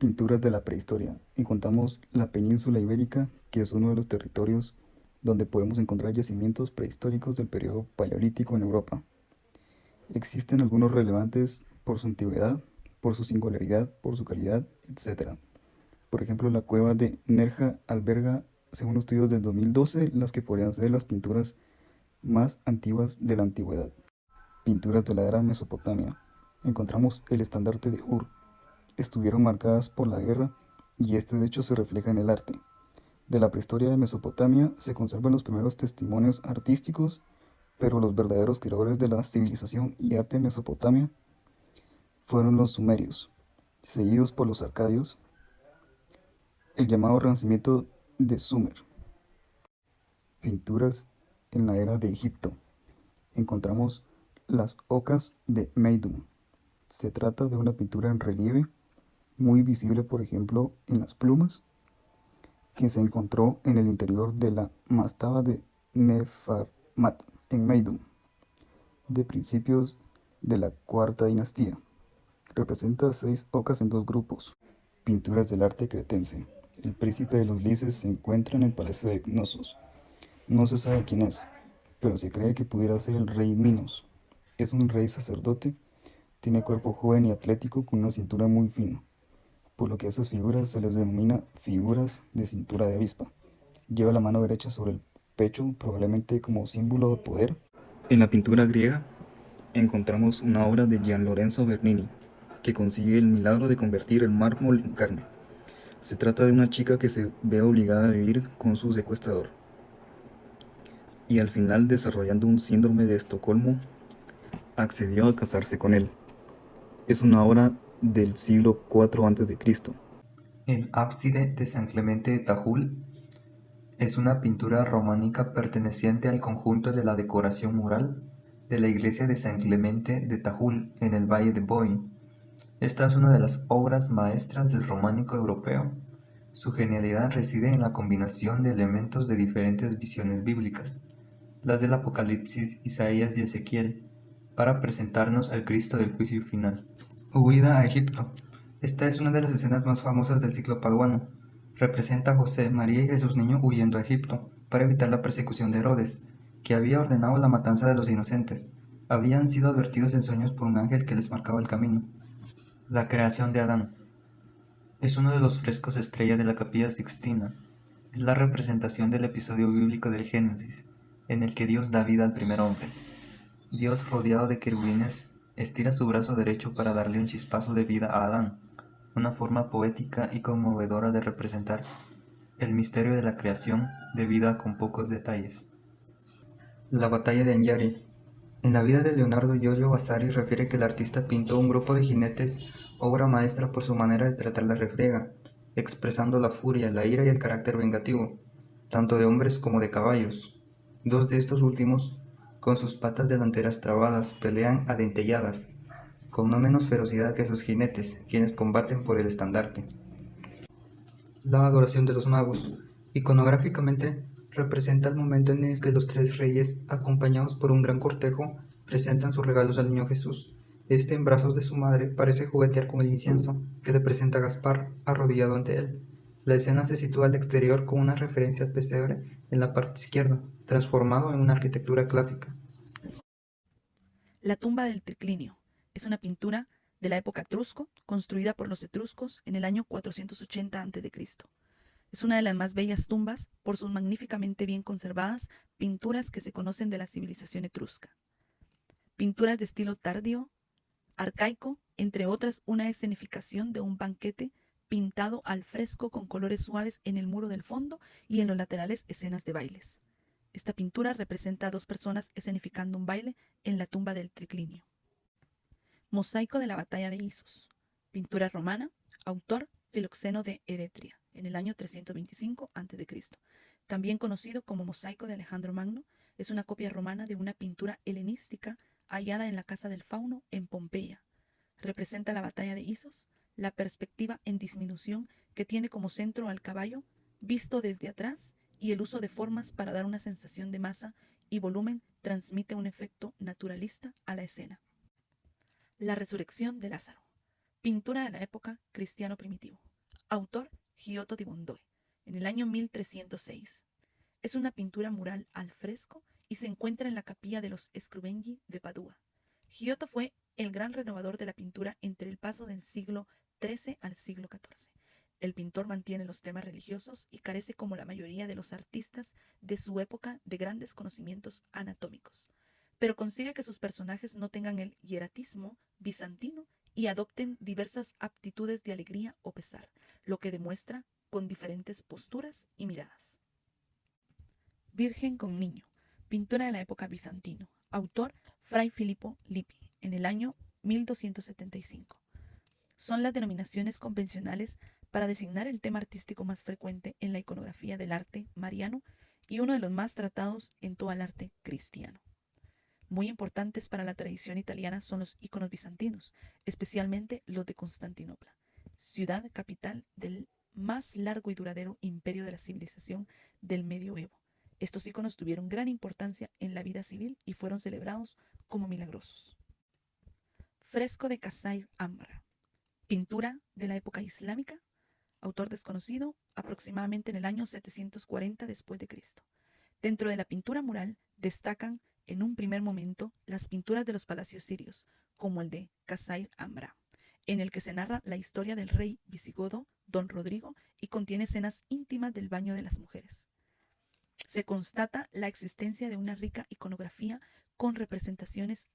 Pinturas de la prehistoria. Encontramos la península ibérica, que es uno de los territorios donde podemos encontrar yacimientos prehistóricos del periodo paleolítico en Europa. Existen algunos relevantes por su antigüedad, por su singularidad, por su calidad, etc. Por ejemplo, la cueva de Nerja alberga, según estudios del 2012, las que podrían ser las pinturas más antiguas de la antigüedad. Pinturas de la era Mesopotamia. Encontramos el estandarte de Ur. Estuvieron marcadas por la guerra y este de hecho se refleja en el arte. De la prehistoria de Mesopotamia se conservan los primeros testimonios artísticos, pero los verdaderos creadores de la civilización y arte de Mesopotamia fueron los sumerios, seguidos por los arcadios, el llamado Renacimiento de Sumer. Pinturas en la era de Egipto. Encontramos las ocas de Meidum. Se trata de una pintura en relieve muy visible, por ejemplo, en las plumas, que se encontró en el interior de la mastaba de Nefermat en Meidum, de principios de la cuarta dinastía. Representa 6 ocas en 2 grupos. Pinturas del arte cretense. El príncipe de los Lices se encuentra en el palacio de Cnosos. No se sabe quién es, pero se cree que pudiera ser el rey Minos. Es un rey sacerdote, tiene cuerpo joven y atlético con una cintura muy fina, por lo que a esas figuras se les denomina figuras de cintura de avispa. Lleva la mano derecha sobre el pecho, probablemente como símbolo de poder. En la pintura griega encontramos una obra de Gian Lorenzo Bernini, que consigue el milagro de convertir el mármol en carne. Se trata de una chica que se ve obligada a vivir con su secuestrador, y al final, desarrollando un síndrome de Estocolmo, accedió a casarse con él. Es una obra del siglo IV a.C. El ábside de San Clemente de Tajul es una pintura románica perteneciente al conjunto de la decoración mural de la iglesia de San Clemente de Tajul en el Valle de Boyne. Esta es una de las obras maestras del románico europeo. Su genialidad reside en la combinación de elementos de diferentes visiones bíblicas, las del Apocalipsis, Isaías y Ezequiel, para presentarnos al Cristo del juicio final. Huida a Egipto. Esta es una de las escenas más famosas del ciclo paduano. Representa a José, María y Jesús niño huyendo a Egipto para evitar la persecución de Herodes, que había ordenado la matanza de los inocentes. Habían sido advertidos en sueños por un ángel que les marcaba el camino. La creación de Adán. Es uno de los frescos estrella de la Capilla Sixtina. Es la representación del episodio bíblico del Génesis, en el que Dios da vida al primer hombre. Dios, rodeado de querubines, estira su brazo derecho para darle un chispazo de vida a Adán, una forma poética y conmovedora de representar el misterio de la creación de vida con pocos detalles. La batalla de Anyari. En la vida de Leonardo Giorgio Vasari refiere que el artista pintó un grupo de jinetes, obra maestra por su manera de tratar la refriega, expresando la furia, la ira y el carácter vengativo, tanto de hombres como de caballos. Dos de estos últimos, con sus patas delanteras trabadas, pelean a dentelladas, con no menos ferocidad que sus jinetes, quienes combaten por el estandarte. La adoración de los magos. Iconográficamente, representa el momento en el que los tres reyes, acompañados por un gran cortejo, presentan sus regalos al niño Jesús. Este, en brazos de su madre, parece juguetear con el incienso, que representa a Gaspar arrodillado ante él. La escena se sitúa al exterior con una referencia al pesebre en la parte izquierda, transformado en una arquitectura clásica. La tumba del triclinio es una pintura de la época etrusco, construida por los etruscos en el año 480 a.C. Es una de las más bellas tumbas por sus magníficamente bien conservadas pinturas que se conocen de la civilización etrusca. Pinturas de estilo tardío, arcaico, entre otras una escenificación de un banquete pintado al fresco con colores suaves en el muro del fondo y en los laterales escenas de bailes. Esta pintura representa a dos personas escenificando un baile en la tumba del triclinio. Mosaico de la batalla de Isos. Pintura romana, autor Filoxeno de Eretria, en el año 325 a.C. También conocido como Mosaico de Alejandro Magno, es una copia romana de una pintura helenística hallada en la casa del Fauno en Pompeya. Representa la batalla de Isos, la perspectiva en disminución que tiene como centro al caballo, visto desde atrás, y el uso de formas para dar una sensación de masa y volumen transmite un efecto naturalista a la escena. La resurrección de Lázaro. Pintura de la época cristiano primitivo. Autor Giotto di Bondoe, en el año 1306. Es una pintura mural al fresco y se encuentra en la capilla de los Scrovegni de Padua. Giotto fue el gran renovador de la pintura entre el paso del siglo XIII al siglo XIV. El pintor mantiene los temas religiosos y carece, como la mayoría de los artistas de su época, de grandes conocimientos anatómicos, pero consigue que sus personajes no tengan el hieratismo bizantino y adopten diversas aptitudes de alegría o pesar, lo que demuestra con diferentes posturas y miradas. Virgen con niño, pintura de la época bizantino. Autor Fray Filippo Lippi, en el año 1275. Son las denominaciones convencionales para designar el tema artístico más frecuente en la iconografía del arte mariano y uno de los más tratados en todo el arte cristiano. Muy importantes para la tradición italiana son los iconos bizantinos, especialmente los de Constantinopla, ciudad capital del más largo y duradero imperio de la civilización del medioevo. Estos iconos tuvieron gran importancia en la vida civil y fueron celebrados como milagrosos. Fresco de Kasai Amra, pintura de la época islámica, autor desconocido, aproximadamente en el año 740 después de Cristo. Dentro de la pintura mural destacan en un primer momento las pinturas de los palacios sirios, como el de Kasai Amra, en el que se narra la historia del rey visigodo Don Rodrigo y contiene escenas íntimas del baño de las mujeres. Se constata la existencia de una rica iconografía con representaciones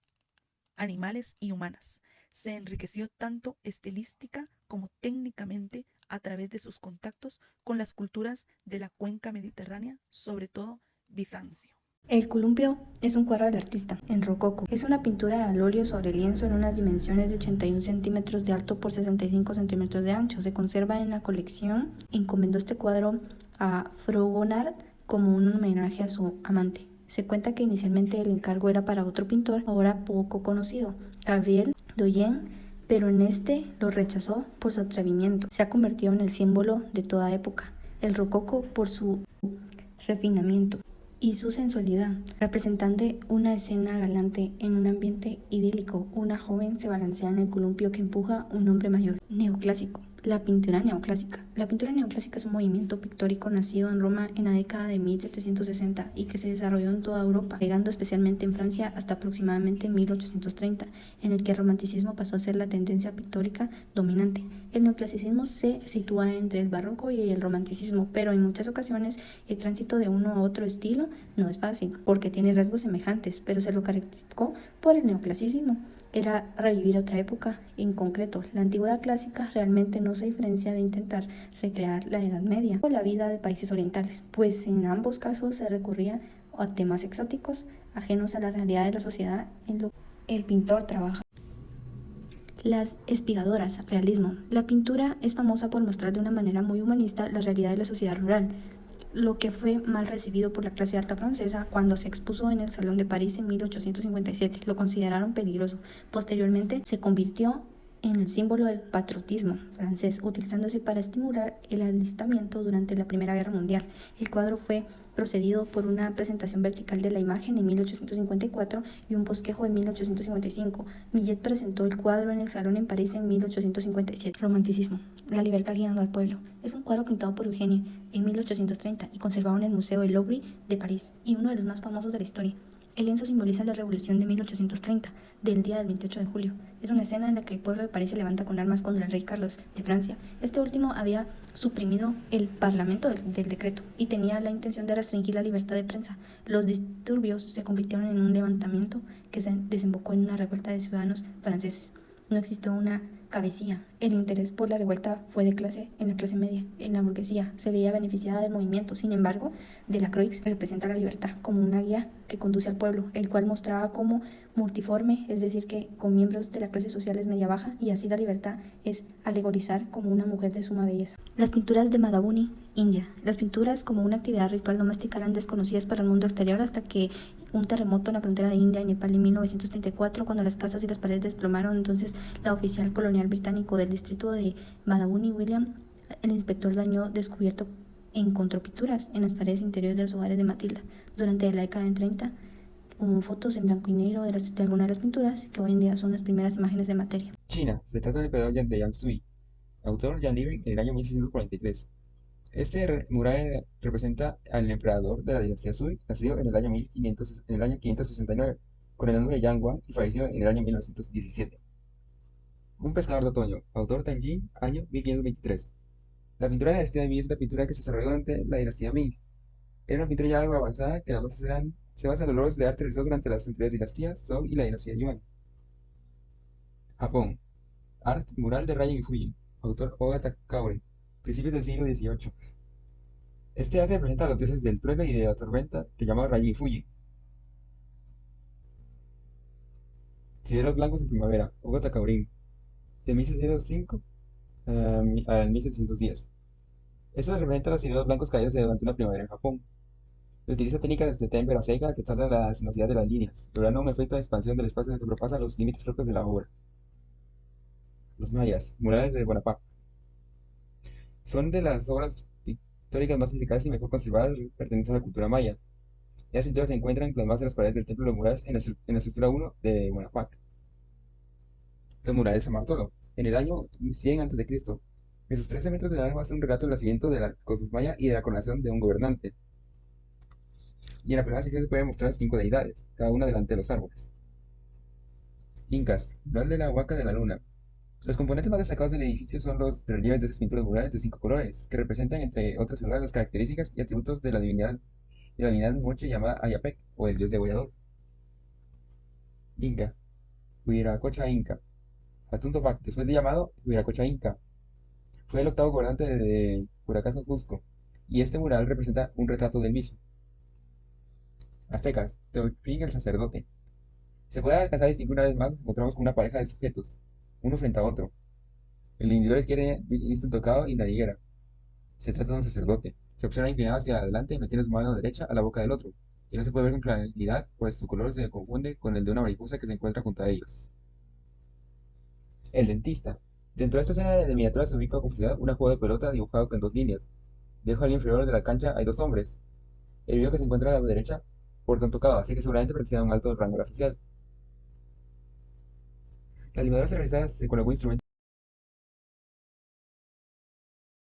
animales y humanas. Se enriqueció tanto estilística como técnicamente a través de sus contactos con las culturas de la cuenca mediterránea, sobre todo Bizancio. El columpio es un cuadro del artista, en rococó. Es una pintura al óleo sobre lienzo en unas dimensiones de 81 centímetros de alto por 65 centímetros de ancho. Se conserva en la colección. Encomendó este cuadro a Fragonard como un homenaje a su amante. Se cuenta que inicialmente el encargo era para otro pintor, ahora poco conocido, Gabriel Doyen, pero en este lo rechazó por su atrevimiento. Se ha convertido en el símbolo de toda época. El rococó por su refinamiento y su sensualidad, representando una escena galante en un ambiente idílico. Una joven se balancea en el columpio que empuja un hombre mayor. Neoclásico. La pintura neoclásica. La pintura neoclásica es un movimiento pictórico nacido en Roma en la década de 1760 y que se desarrolló en toda Europa, llegando especialmente en Francia hasta aproximadamente 1830, en el que el romanticismo pasó a ser la tendencia pictórica dominante. El neoclasicismo se sitúa entre el barroco y el romanticismo, pero en muchas ocasiones el tránsito de uno a otro estilo no es fácil, porque tiene rasgos semejantes, pero se lo caracterizó por el neoclasicismo. Era revivir otra época. En concreto, la antigüedad clásica realmente no se diferencia de intentar recrear la Edad Media o la vida de países orientales, pues en ambos casos se recurría a temas exóticos, ajenos a la realidad de la sociedad en lo que el pintor trabaja. Las espigadoras, realismo. La pintura es famosa por mostrar de una manera muy humanista la realidad de la sociedad rural, lo que fue mal recibido por la clase alta francesa cuando se expuso en el Salón de París en 1857. Lo consideraron peligroso. Posteriormente se convirtió en el símbolo del patriotismo francés, utilizándose para estimular el alistamiento durante la Primera Guerra Mundial. El cuadro fue precedido por una presentación vertical de la imagen en 1854 y un bosquejo en 1855. Millet presentó el cuadro en el Salón en París en 1857. Romanticismo. La libertad guiando al pueblo. Es un cuadro pintado por Eugenie en 1830 y conservado en el Museo del Louvre de París, y uno de los más famosos de la historia. El lienzo simboliza la revolución de 1830, del día del 28 de julio. Es una escena en la que el pueblo de París se levanta con armas contra el rey Carlos de Francia. Este último había suprimido el parlamento del decreto y tenía la intención de restringir la libertad de prensa. Los disturbios se convirtieron en un levantamiento que se desembocó en una revuelta de ciudadanos franceses. No existió una cabecilla. El interés por la revuelta fue de clase en la clase media. En la burguesía se veía beneficiada del movimiento. Sin embargo, Delacroix representa la libertad como una guía que conduce al pueblo, el cual mostraba como multiforme, es decir, que con miembros de la clase social es media baja, y así la libertad es alegorizar como una mujer de suma belleza. Las pinturas de Madhubani, India. Las pinturas como una actividad ritual doméstica eran desconocidas para el mundo exterior hasta que un terremoto en la frontera de India y Nepal en 1934, cuando las casas y las paredes desplomaron. Entonces, la oficial colonial británico del distrito de Madhubani, William, el inspector dañó descubierto, encontró pinturas en las paredes interiores de los hogares de Matilda. Durante la década de 30, hubo fotos en blanco y negro de algunas de las pinturas, que hoy en día son las primeras imágenes de materia. China, retrato del emperador de Yang Sui. Autor Jan Liebig en el año 1643. Este mural representa al emperador de la dinastía Sui, nacido en el año 569, con el nombre de Yang Guang y falleció en el año 1917. Un pescador de otoño, autor Tanjin, año 1523. La pintura de la dinastía Ming es una pintura que se desarrolló durante la dinastía Ming. Era una pintura ya algo avanzada que además se basa en los logros de arte realizados durante las anteriores dinastías Song y la dinastía Yuan. Japón. Art mural de Ryan Fuji, autor Oda Takaori, principios del siglo XVIII. Este arte representa a los dioses del trueno y de la tormenta que llamaba Ryan Fuji. Cielos blancos en primavera, Oda Takaori, de 1605 al 1710. Esto representa a los cielos blancos caídos durante una primavera en Japón. Utiliza técnicas de temper a seca que tratan la sinuosidad de las líneas, logrando un efecto de expansión del espacio que propasa los límites propios de la obra. Los mayas, murales de Bonaparte, son de las obras pictóricas más eficaces y mejor conservadas pertenecientes a la cultura maya. Estas pinturas se encuentran plasmadas en las paredes del Templo de los Murales en la estructura 1 de Bonaparte. Los murales de San Bartolo, en el año 100 a.C. En sus 13 metros de largo hace un relato del nacimiento de la cosmos maya y de la coronación de un gobernante. Y en la primera sección se pueden mostrar 5 deidades, cada una delante de los árboles. Incas, mural de la Huaca de la Luna. Los componentes más destacados del edificio son los relieves de estas pinturas murales de 5 colores, que representan, entre otras figuras, las características y atributos de la divinidad moche llamada Ayapec, o el dios degollador. Inca, Huiracocha Inca. Atunto Pac, después de llamado Huiracocha Inca, fue el octavo gobernante de Curacazo Cusco, y este mural representa un retrato del mismo. Aztecas, Teocrin el sacerdote. Se puede alcanzar a distinguir una vez más, nos encontramos con una pareja de sujetos, uno frente a otro. El individuo izquierdo viste un tocado y nariguera. Se trata de un sacerdote. Se observa inclinado hacia adelante y metiendo su mano derecha a la boca del otro, que no se puede ver con claridad, pues su color se confunde con el de una mariposa que se encuentra junto a ellos. El dentista. Dentro de esta escena de miniatura se ubica con facilidad una juego de pelota dibujado con 2 líneas. Debajo al inferior de la cancha hay 2 hombres. El video que se encuentra a la derecha porta un tocado, así que seguramente pertenece a un alto rango social. La limadura se realiza con algún instrumento